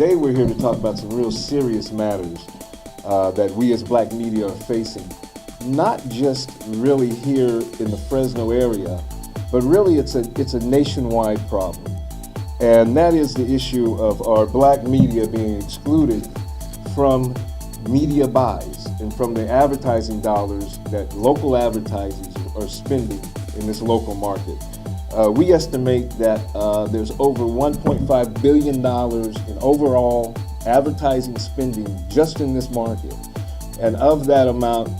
today we're here to talk about some real serious matters that we as black media are facing, not just really here in the Fresno area, but really it's a nationwide problem. And that is the issue of our black media being excluded from media buys and from the advertising dollars that local advertisers are spending in this local market. We estimate that there's over $1.5 billion in overall advertising spending just in this market. And of that amount,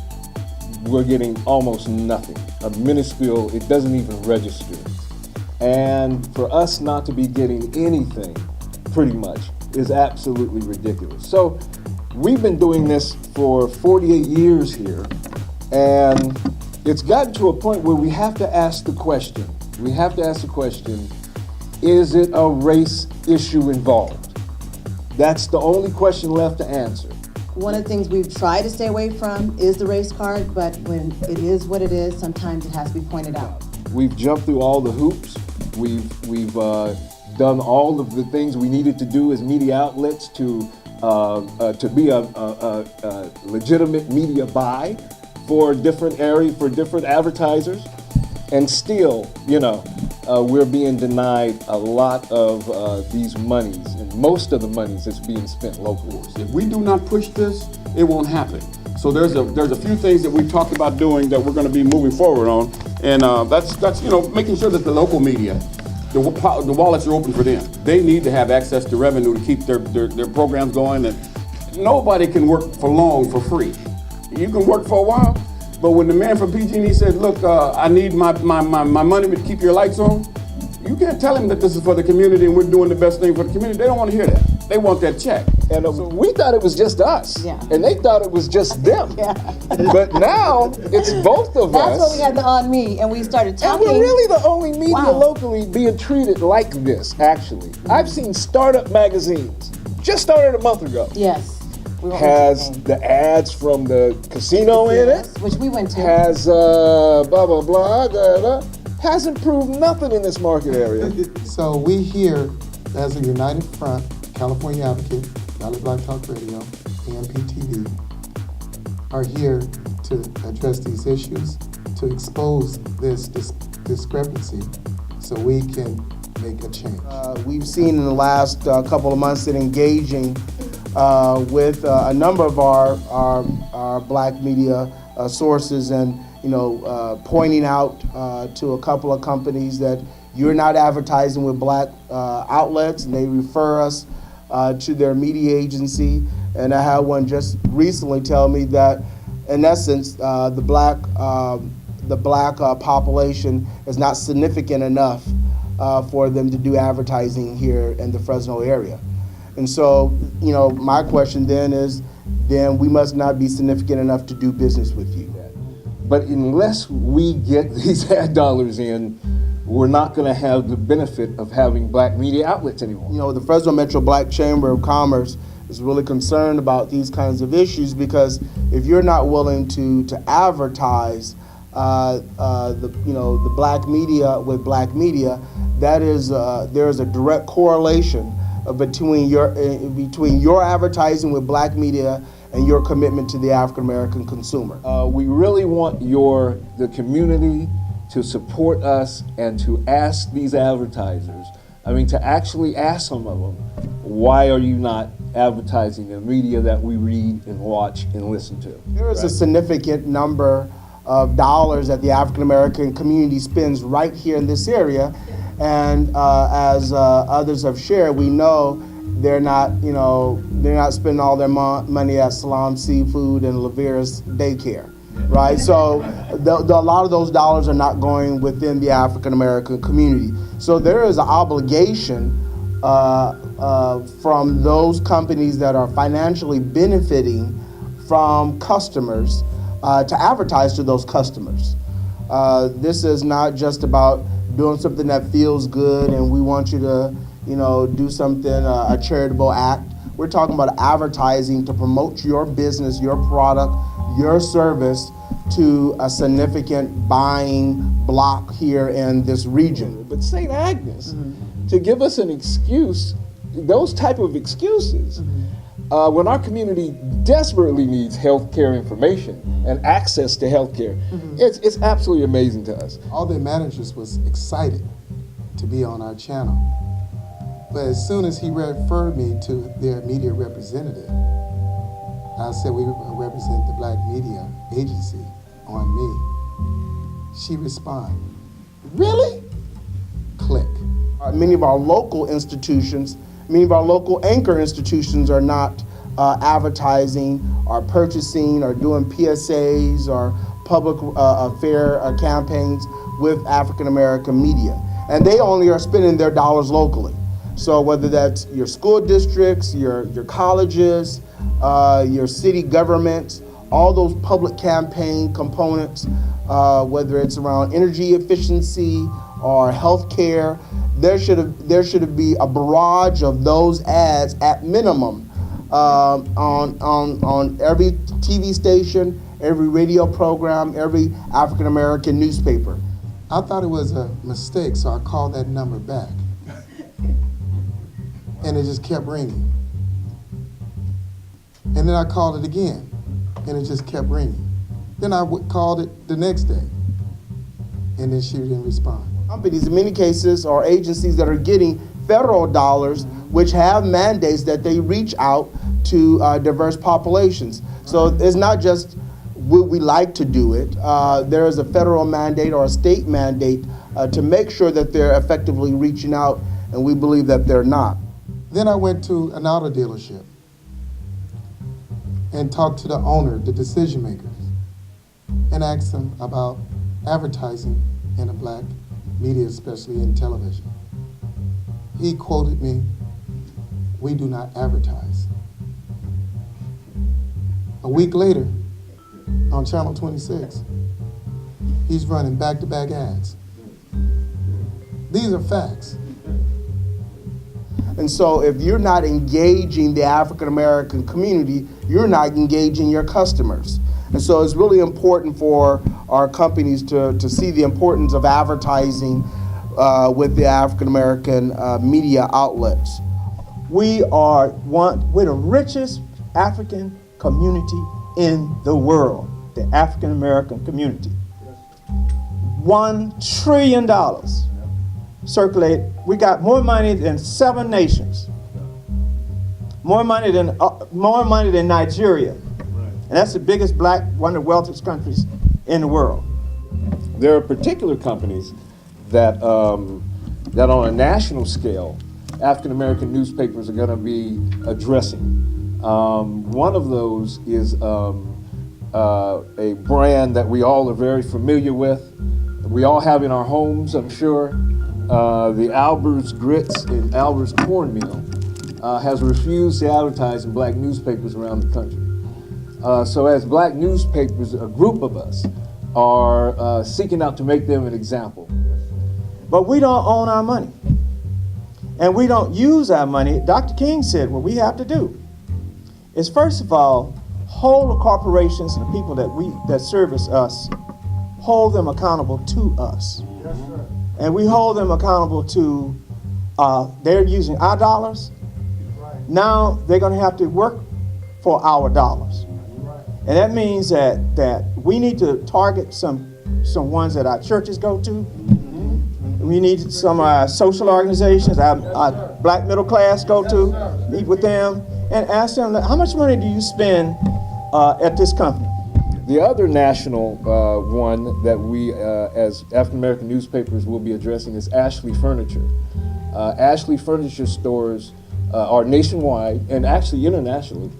we're getting almost nothing, a minuscule, it doesn't even register. And for us not to be getting anything, pretty much, is absolutely ridiculous. So we've been doing this for 48 years here, and it's gotten to a point where we have to ask the question, is it a race issue involved? That's the only question left to answer. One of the things we've tried to stay away from is the race card, but when it is what it is, sometimes it has to be pointed out. We've jumped through all the hoops. We've done all of the things we needed to do as media outlets to be a legitimate media buy for different areas, for different advertisers, and still, we're being denied a lot of these monies, and most of the monies that's being spent locally. If we do not push this, it won't happen. So there's a few things that we talked about doing that we're going to be moving forward on, and that's making sure that the local media, the wallets are open for them. They need to have access to revenue to keep their programs going, and nobody can work for long for free. You can work for a while, but when the man from PG&E said, "Look, I need my money to keep your lights on," you can't tell him that this is for the community and we're doing the best thing for the community. They don't want to hear that. They want that check. And we thought it was just us, and they thought it was just them. But now it's both of us. That's when we had the ONME, and we started talking. And we're really the only media locally being treated like this, actually. I've seen startup magazines, just started a month ago. Yes. Has the ads from the casino in it. Which we went to. Has blah, blah, blah, blah, blah. Hasn't proved nothing in this market area. So we here, as a united front, California Advocate, Valley Black Talk Radio, AMPTV, are here to address these issues, to expose this discrepancy so we can make a change. We've seen in the last couple of months that engaging with a number of our black media sources, and pointing out to a couple of companies that you're not advertising with black outlets, and they refer us to their media agency. And I had one just recently tell me that, in essence, the black population is not significant enough for them to do advertising here in the Fresno area. And so, my question then is, then we must not be significant enough to do business with you. But unless we get these ad dollars in, we're not going to have the benefit of having black media outlets anymore. The Fresno Metro Black Chamber of Commerce is really concerned about these kinds of issues, because if you're not willing to advertise the black media with black media, that is there is a direct correlation between your advertising with black media and your commitment to the African American consumer. We really want the community to support us and to ask these advertisers, to actually ask some of them, why are you not advertising the media that we read and watch and listen to? There is a significant number of dollars that the African American community spends right here in this area. And as others have shared, we know they're not spending all their money at Salam Seafood and Lavera's daycare, right? So a lot of those dollars are not going within the African American community. So there is an obligation from those companies that are financially benefiting from customers to advertise to those customers. This is not just about doing something that feels good and we want you to, do something, a charitable act. We're talking about advertising to promote your business, your product, your service to a significant buying block here in this region. But St. Agnes, to give us an excuse those type of excuses, when our community desperately needs health care information and access to health care, it's absolutely amazing to us. All their managers was excited to be on our channel. But as soon as he referred me to their media representative, I said, we represent the Black Media Agency, ONME. She responded, really? Click. Many of our local institutions, many of our local anchor institutions are not advertising or purchasing or doing PSAs or public affair campaigns with African American media. And they only are spending their dollars locally. So whether that's your school districts, your colleges, your city governments, all those public campaign components, whether it's around energy efficiency or healthcare, there should be a barrage of those ads at minimum on every TV station, every radio program, every African American newspaper. I thought it was a mistake, so I called that number back. And it just kept ringing. And then I called it again, and it just kept ringing. Then I called it the next day, and then she didn't respond. Companies, in many cases, are agencies that are getting federal dollars, which have mandates that they reach out to diverse populations. So it's not just would we like to do it. There is a federal mandate or a state mandate to make sure that they're effectively reaching out, and we believe that they're not. Then I went to an auto dealership and talked to the owner, the decision makers, and asked them about advertising in the Black media, especially in television. He quoted me, "We do not advertise." A week later, on Channel 26, he's running back-to-back ads. These are facts. And so if you're not engaging the African American community, you're not engaging your customers. And so it's really important for our companies to see the importance of advertising with the African American media outlets. We're the richest African community in the world, the African American community. $1 trillion circulate. We got more money than 7 nations. More money than Nigeria. And that's the biggest one of the wealthiest countries in the world. There are particular companies that on a national scale, African American newspapers are going to be addressing. One of those is a brand that we all are very familiar with. We all have in our homes, I'm sure. The Albert's Grits and Albert's Corn Mill has refused to advertise in Black newspapers around the country. So as Black newspapers, a group of us are seeking out to make them an example. But we don't own our money. And we don't use our money. Dr. King said what we have to do is, first of all, hold the corporations and the people that service us, hold them accountable to us. Yes, sir. And we hold them accountable to, they're using our dollars. Right. Now they're going to have to work for our dollars. Right. And that means that we need to target some ones that our churches go to. Mm-hmm. We need some of our social organizations, our Black middle class go to, meet with them and ask them, how much money do you spend at this company? The other national one that we, as African American newspapers, will be addressing is Ashley Furniture. Ashley Furniture stores are nationwide and actually internationally,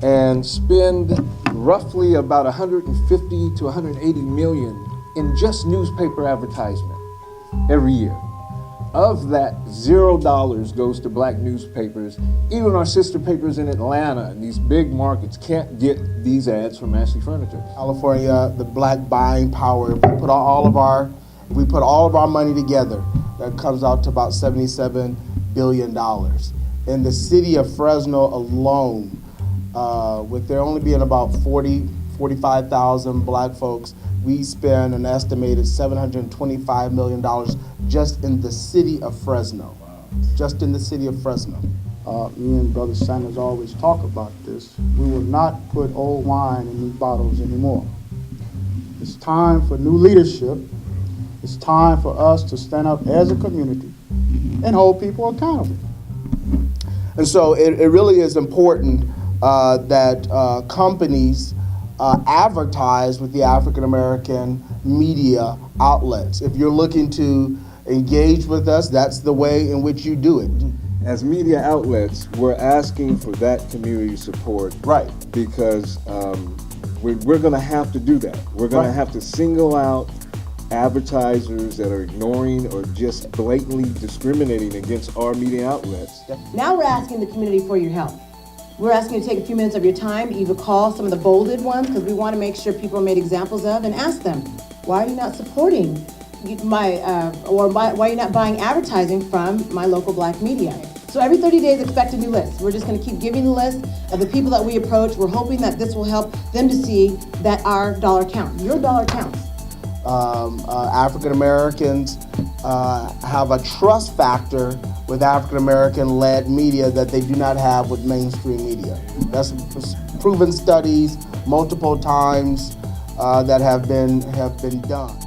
and spend roughly about 150 to 180 million in just newspaper advertisement every year. Of that, $0 goes to Black newspapers. Even our sister papers in Atlanta and these big markets can't get these ads from Ashley Furniture. California, the Black buying power, if we put all of our money together, that comes out to about $77 billion. In the city of Fresno alone, with there only being about 45,000 Black folks, we spend an estimated $725 million just in the city of Fresno. Wow. Just in the city of Fresno. Me and Brother Sanders always talk about this. We will not put old wine in new bottles anymore. It's time for new leadership. It's time for us to stand up as a community and hold people accountable. And so it really is important that companies advertise with the African American media outlets. If you're looking to engage with us, that's the way in which you do it. As media outlets, we're asking for that community support. Right. Because we're going to have to do that. We're going to have to single out advertisers that are ignoring or just blatantly discriminating against our media outlets. Now we're asking the community for your help. We're asking you to take a few minutes of your time, either call some of the bolded ones, because we want to make sure people are made examples of, and ask them, why are you not supporting why are you not buying advertising from my local black media? So every 30 days, expect a new list. We're just going to keep giving the list of the people that we approach. We're hoping that this will help them to see that our dollar counts. Your dollar counts. African Americans have a trust factor with African American led media that they do not have with mainstream media. That's proven studies multiple times that have been done.